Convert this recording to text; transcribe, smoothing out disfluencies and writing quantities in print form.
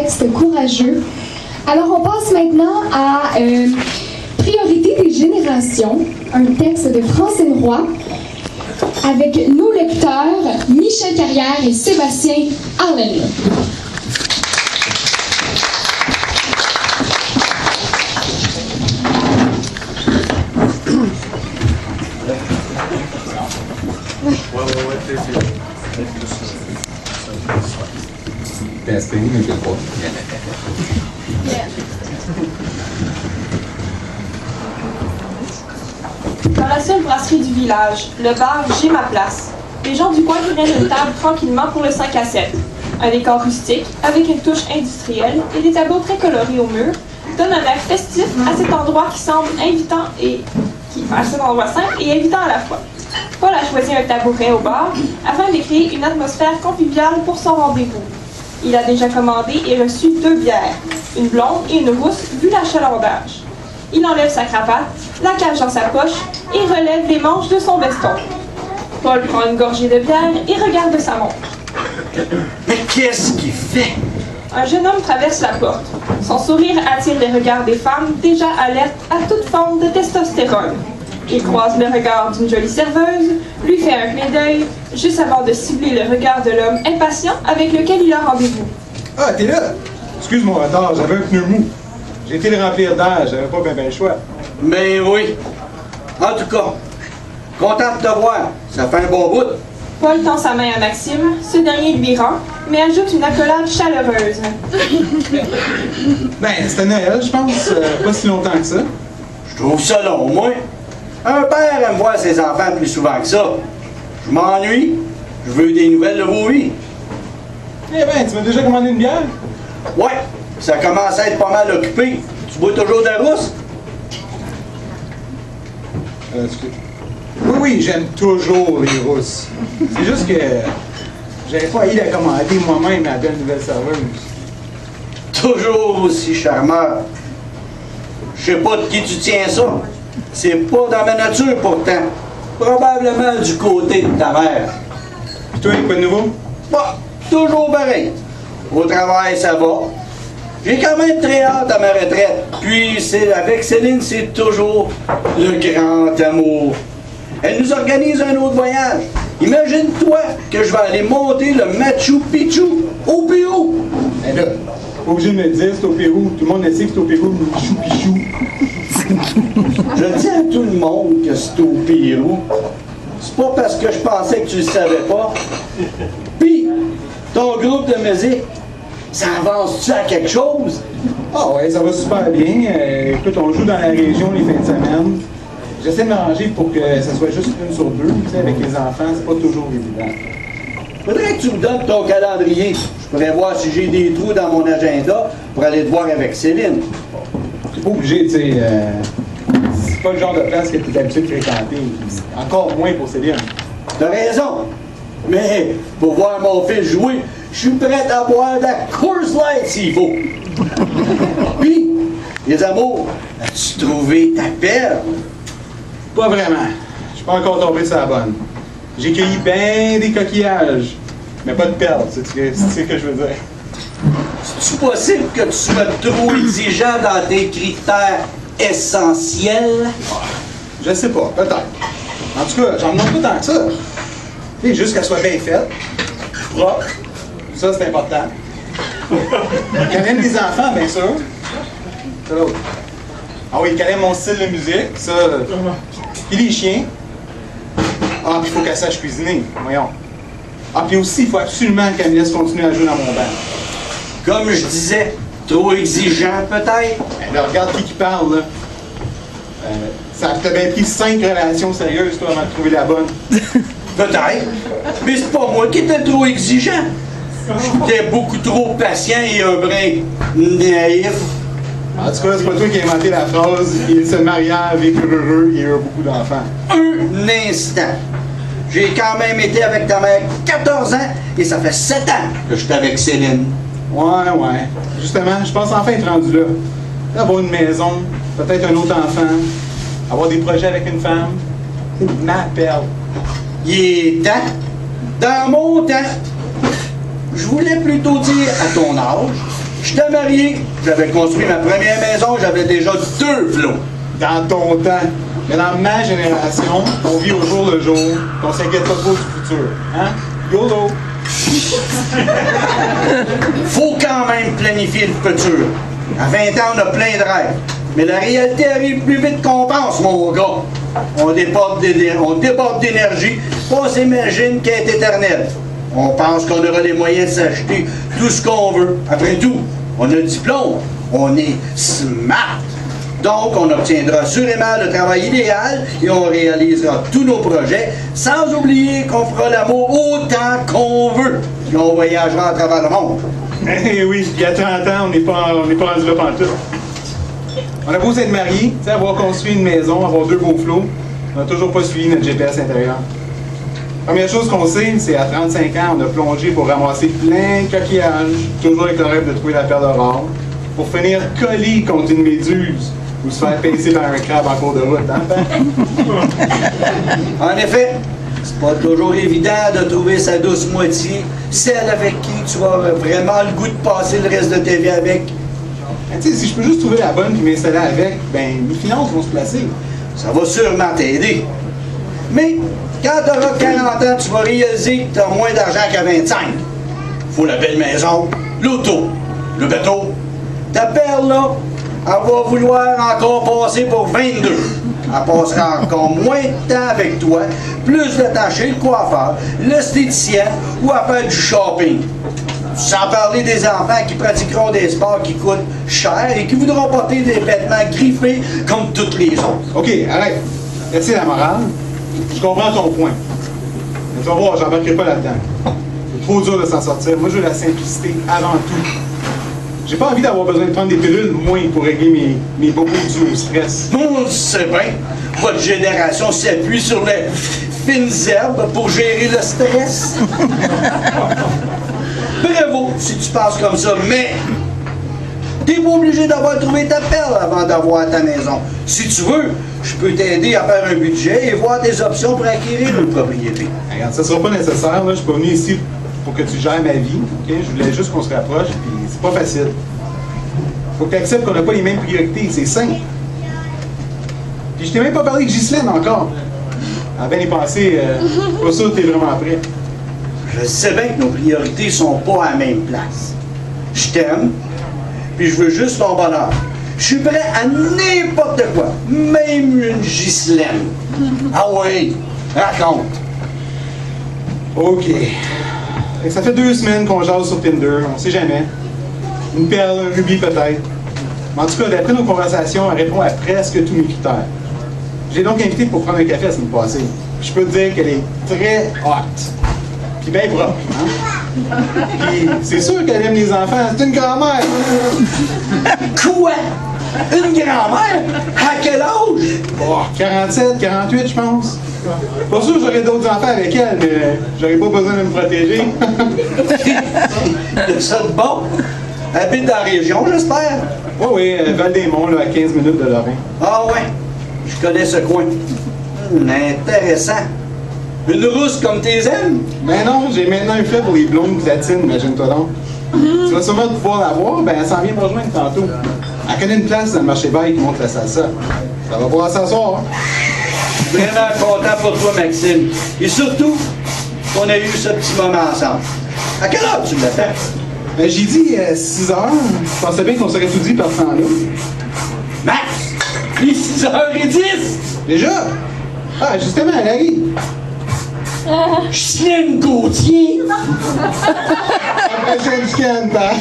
texte courageux. Alors, on passe maintenant à Priorité des générations, un texte de Francine Roy, avec nos lecteurs Michel Carrière et Sébastien Allen. Dans la seule brasserie du village, le bar J'ai ma place. Les gens du coin prennent une table tranquillement pour le 5 à 7. Un décor rustique, avec une touche industrielle et des tableaux très colorés au mur, donne un air festif à cet endroit qui semble invitant à cet endroit simple et invitant à la fois. Paul a choisi un tabouret au bar afin de créer une atmosphère conviviale pour son rendez-vous. Il a déjà commandé et reçu 2 bières, une blonde et une rousse, vu l'achalandage. Il enlève sa cravate, la cache dans sa poche et relève les manches de son veston. Paul prend une gorgée de bière et regarde sa montre. Mais qu'est-ce qu'il fait? Un jeune homme traverse la porte. Son sourire attire les regards des femmes déjà alertes à toute forme de testostérone. Il croise le regard d'une jolie serveuse, lui fait un clin d'œil, juste avant de cibler le regard de l'homme impatient avec lequel il a rendez-vous. Ah, t'es là? Excuse mon retard, j'avais un pneu mou. J'ai été le remplir d'air, j'avais pas bien le choix. Mais oui. En tout cas, content de te voir. Ça fait un bon bout. Paul tend sa main à Maxime, ce dernier lui rend, mais ajoute une accolade chaleureuse. Ben, c'était Noël, je pense. Pas si longtemps que ça. Je trouve ça long, moi. Un père aime voir ses enfants plus souvent que ça. Je m'ennuie. Je veux des nouvelles de vos vies. Eh ben, tu m'as déjà commandé une bière? Ouais, ça commence à être pas mal occupé. Tu bois toujours de la rousse? Oui, j'aime toujours les rousses. C'est juste que j'avais pas eu la commander moi-même à la belle nouvelle serveuse. Toujours aussi charmeur. Je sais pas de qui tu tiens ça. C'est pas dans ma nature pourtant. Probablement du côté de ta mère. Pis toi, quoi de nouveau? Bah, toujours pareil. Au travail, ça va. J'ai quand même très hâte à ma retraite. Puis, avec Céline, c'est toujours le grand amour. Elle nous organise un autre voyage. Imagine-toi que je vais aller monter le Machu Picchu au Pérou. Eh là, pas obligé de me dire c'est au Pérou. Tout le monde le sait que c'est au Pérou, le Machu Picchu. Je dis à tout le monde que c'est au Pérou. C'est pas parce que je pensais que tu le savais pas. Puis, ton groupe de musique, ça avance-tu à quelque chose? Ah ouais, ça va super bien. Écoute, on joue dans la région les fins de semaine. J'essaie de m'arranger pour que ça soit juste une sur deux. Tu sais, avec les enfants, c'est pas toujours évident. Faudrait que tu me donnes ton calendrier. Je pourrais voir si j'ai des trous dans mon agenda pour aller te voir avec Céline. T'es pas obligé, tu sais. C'est pas le genre de place que tu es d'habitude de fréquenter. Encore moins pour Céline. T'as raison. Mais pour voir mon fils jouer, je suis prêt à boire de la Coors Light s'il faut. Puis, les amours, as-tu trouvé ta perle? Pas vraiment. Je suis pas encore tombé sur la bonne. J'ai cueilli ben des coquillages, mais pas de perles, c'est ce que je veux dire. C'est-tu possible que tu sois trop exigeant dans tes critères essentiels? Je sais pas, peut-être. En tout cas, j'en demande pas tant que ça. Tu sais, juste qu'elle soit bien faite, propre, ça c'est important. Qu'elle aime les enfants, bien sûr. C'est l'autre. Ah oui, qu'elle aime mon style de musique, ça. Puis les chiens. Ah, puis il faut qu'elle sache cuisiner, voyons. Ah, puis aussi, il faut absolument qu'elle me laisse continuer à jouer dans mon band. Comme je disais, trop exigeant peut-être? Ben là, regarde qui parle, là. Ça t'a bien pris 5 relations sérieuses, toi, avant de trouver la bonne. Peut-être. Mais c'est pas moi qui étais trop exigeant. J'étais beaucoup trop patient et un brin naïf. En tout cas, c'est pas toi qui as inventé la phrase « Il se maria avec heureux et a beaucoup d'enfants ». Un instant. J'ai quand même été avec ta mère 14 ans et ça fait 7 ans que je suis avec Céline. Ouais. Justement, je pense enfin être rendu là. Avoir une maison, peut-être un autre enfant, avoir des projets avec une femme. C'est ma perle. Il est temps. Dans mon temps. Je voulais plutôt dire à ton âge, J'étais marié, j'avais construit ma première maison, j'avais déjà 2 flots. Dans ton temps. Mais dans ma génération, on vit au jour le jour, on s'inquiète pas trop du futur. Hein? YOLO! Faut quand même planifier le futur. À 20 ans, on a plein de rêves. Mais la réalité arrive plus vite qu'on pense, mon gars. On déborde d'énergie, on s'imagine qu'elle est éternelle. On pense qu'on aura les moyens de s'acheter tout ce qu'on veut. Après tout, on a le diplôme, on est smart. Donc, on obtiendra assurément le travail idéal et on réalisera tous nos projets, sans oublier qu'on fera l'amour autant qu'on veut. Puis on voyagera à travers le monde. Eh oui, il y a 30 ans, on n'est pas rendu là pantoute. On a beau s'être mariés, avoir construit une maison, avoir 2 beaux flots, on n'a toujours pas suivi notre GPS intérieur. Première chose qu'on sait, c'est à 35 ans, on a plongé pour ramasser plein de coquillages, toujours avec le rêve de trouver la perle rare, pour finir collé contre une méduse ou se faire pincer par un crabe en cours de route, hein, En effet, c'est pas toujours évident de trouver sa douce moitié, celle avec qui tu vas vraiment le goût de passer le reste de ta vie avec. Ben, tu sais, si je peux juste trouver la bonne qui m'installer avec, ben mes finances vont se placer. Ça va sûrement t'aider. Mais quand tu auras 40 ans, tu vas réaliser que tu as moins d'argent qu'à 25. Faut la belle maison, l'auto, le bateau. Ta perle, là, elle va vouloir encore passer pour 22. Elle passera encore moins de temps avec toi, plus de temps chez le coiffeur, l'esthéticienne ou à faire du shopping. Sans parler des enfants qui pratiqueront des sports qui coûtent cher et qui voudront porter des vêtements griffés comme toutes les autres. OK, arrête. Merci la morale. Je comprends ton point. Mais tu vas voir, j'embarquerai pas là-dedans. C'est trop dur de s'en sortir. Moi, je veux la simplicité avant tout. J'ai pas envie d'avoir besoin de prendre des pilules, moins pour régler mes bobos dus au stress. On sait bien, votre génération s'appuie sur les fines herbes pour gérer le stress. Bravo si tu penses comme ça, mais t'es pas obligé d'avoir trouvé ta perle avant d'avoir ta maison. Si tu veux, je peux t'aider à faire un budget et voir des options pour acquérir une propriété. Regarde, ça sera pas nécessaire, là. Je suis pas venu ici pour que tu gères ma vie, ok? Je voulais juste qu'on se rapproche, puis c'est pas facile. Faut que tu acceptes qu'on n'a pas les mêmes priorités, c'est simple. Puis je t'ai même pas parlé de Ghislaine encore. À bien y penser, pas sûr que t'es vraiment prêt. Je sais bien que nos priorités sont pas à la même place. Je t'aime, puis je veux juste ton bonheur. Je suis prêt à n'importe quoi, même une Ghislaine. Ah oui, raconte. OK. Fait que ça fait 2 semaines qu'on jase sur Tinder, on sait jamais. Une perle, un rubis peut-être. Mais en tout cas, d'après nos conversations, elle répond à presque tous mes critères. J'ai donc invité pour prendre un café la semaine passée. Je peux te dire qu'elle est très hot. Puis bien propre, hein? Puis c'est sûr qu'elle aime les enfants, c'est une grand-mère! Quoi? Une grand-mère? À quel âge? Oh, 47, 48, je pense. Pas sûr que j'aurais d'autres enfants avec elle, mais j'aurais pas besoin de me protéger. De ça de bon? Habite dans la région, j'espère? Oui, Val-des-Monts, là, à 15 minutes de Lorrain. Ah ouais, je connais ce coin. Intéressant. Une rousse comme tes aimes? Mais non, j'ai maintenant un fait pour les blondes platines, imagine-toi donc. Tu vas sûrement pouvoir la voir, ben elle s'en vient me rejoindre tantôt. Elle connaît une place dans le marché bail qui montre la salsa. Ça va pouvoir s'asseoir, hein? Vraiment content pour toi, Maxime. Et surtout, qu'on a eu ce petit moment ensemble. À quelle heure tu l'as fait? Ben, j'ai dit 6 heures. Je pensais bien qu'on serait tout dit par ce temps-là. Max! Il est 6h10! Déjà? Ah, justement, elle arrive. Ghislaine Gauthier! Après, j'ai une scan, hein?